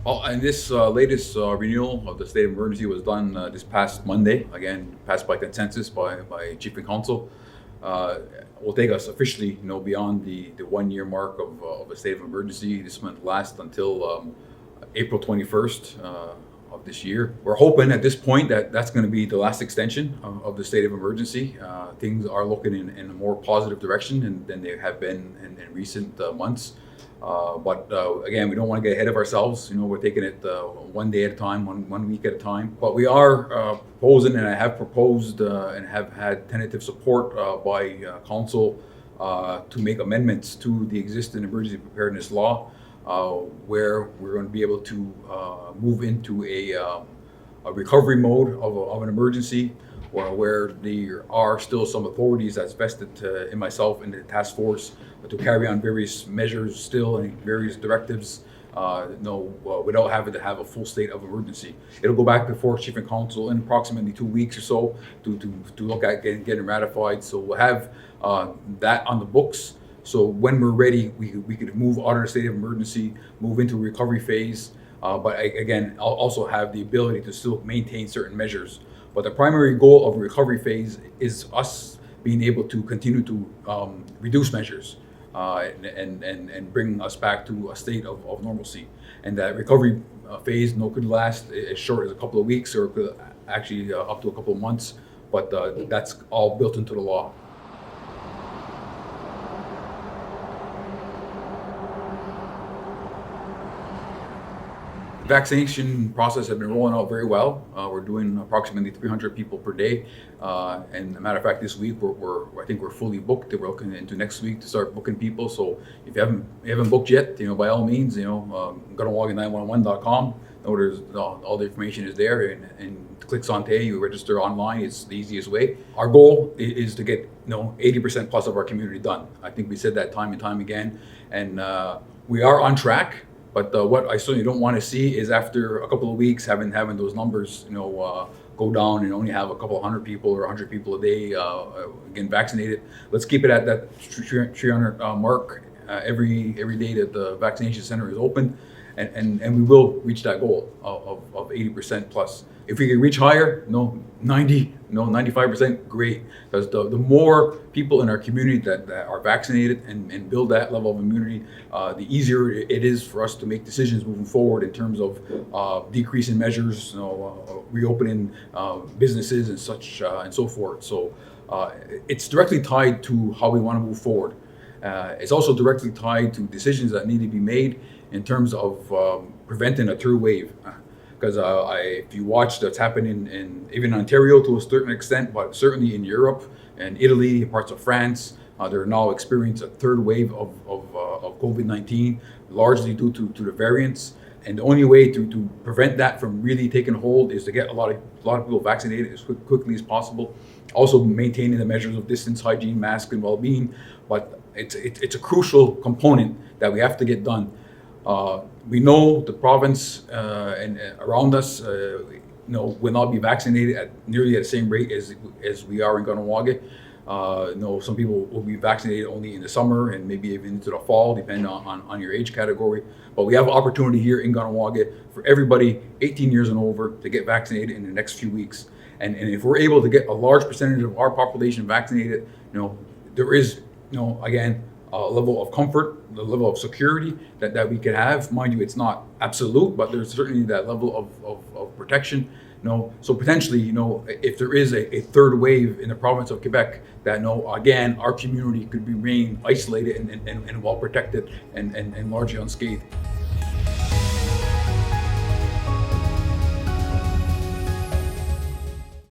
And this latest renewal of the state of emergency was done this past Monday, again, passed by consensus by Chief and Council. Will take us officially, beyond the 1 year mark of a state of emergency. This month lasts until April 21st of this year. We're hoping at this point that that's going to be the last extension of the state of emergency. Things are looking in a more positive direction than they have been in recent months. But again, we don't want to get ahead of ourselves. We're taking it one day at a time, one week at a time. But we are proposing, and I have proposed and have had tentative support by council to make amendments to the existing emergency preparedness law, where we're going to be able to move into a recovery mode of an emergency, where there are still some authorities that's vested in myself and the task force to carry on various measures still and various directives, without having to have a full state of emergency. It'll go back before Chief and Council in approximately 2 weeks or so to look at getting ratified. So we'll have that on the books. So when we're ready, we could move out of the state of emergency, move into a recovery phase, but again, I'll also have the ability to still maintain certain measures. But the primary goal of the recovery phase is us being able to continue to reduce measures and bring us back to a state of normalcy. And that recovery phase could last as short as a couple of weeks, or could actually up to a couple of months, but that's all built into the law. Vaccination process has been rolling out very well. We're doing approximately 300 people per day, and as a matter of fact, this week I think we're fully booked. We're looking into next week to start booking people. So if you haven't booked yet, by all means, Ganawagi911.com. There's all the information is there, and click Sante. You register online. It's the easiest way. Our goal is to get 80% plus of our community done. I think we said that time and time again, and we are on track. But what I certainly don't want to see is, after a couple of weeks, having those numbers, go down and only have a couple of hundred people or 100 people a day getting vaccinated. Let's keep it at that 300 mark every day that the vaccination center is open, and we will reach that goal of 80% plus. If we can reach higher, 90, 95%, great. Because the more people in our community that are vaccinated and build that level of immunity, the easier it is for us to make decisions moving forward in terms of decreasing measures, reopening businesses and such and so forth. So it's directly tied to how we want to move forward. It's also directly tied to decisions that need to be made in terms of preventing a third wave. Because if you watch what's happening in even Ontario to a certain extent, but certainly in Europe and Italy, parts of France, they're now experiencing a third wave of COVID-19, largely due to the variants. And the only way to prevent that from really taking hold is to get a lot of people vaccinated as quickly as possible. Also maintaining the measures of distance, hygiene, mask, and well-being. But it's a crucial component that we have to get done. We know the province and around us, will not be vaccinated at nearly the same rate as we are in Ganawagi. Some people will be vaccinated only in the summer and maybe even into the fall, depending on your age category. But we have an opportunity here in Ganawagi for everybody 18 years and over to get vaccinated in the next few weeks. And if we're able to get a large percentage of our population vaccinated, there is, again, a level of comfort, the level of security that we can have. Mind you, it's not absolute, but there's certainly that level of protection. So potentially, if there is a third wave in the province of Quebec, that again, our community could remain isolated and well protected and largely unscathed.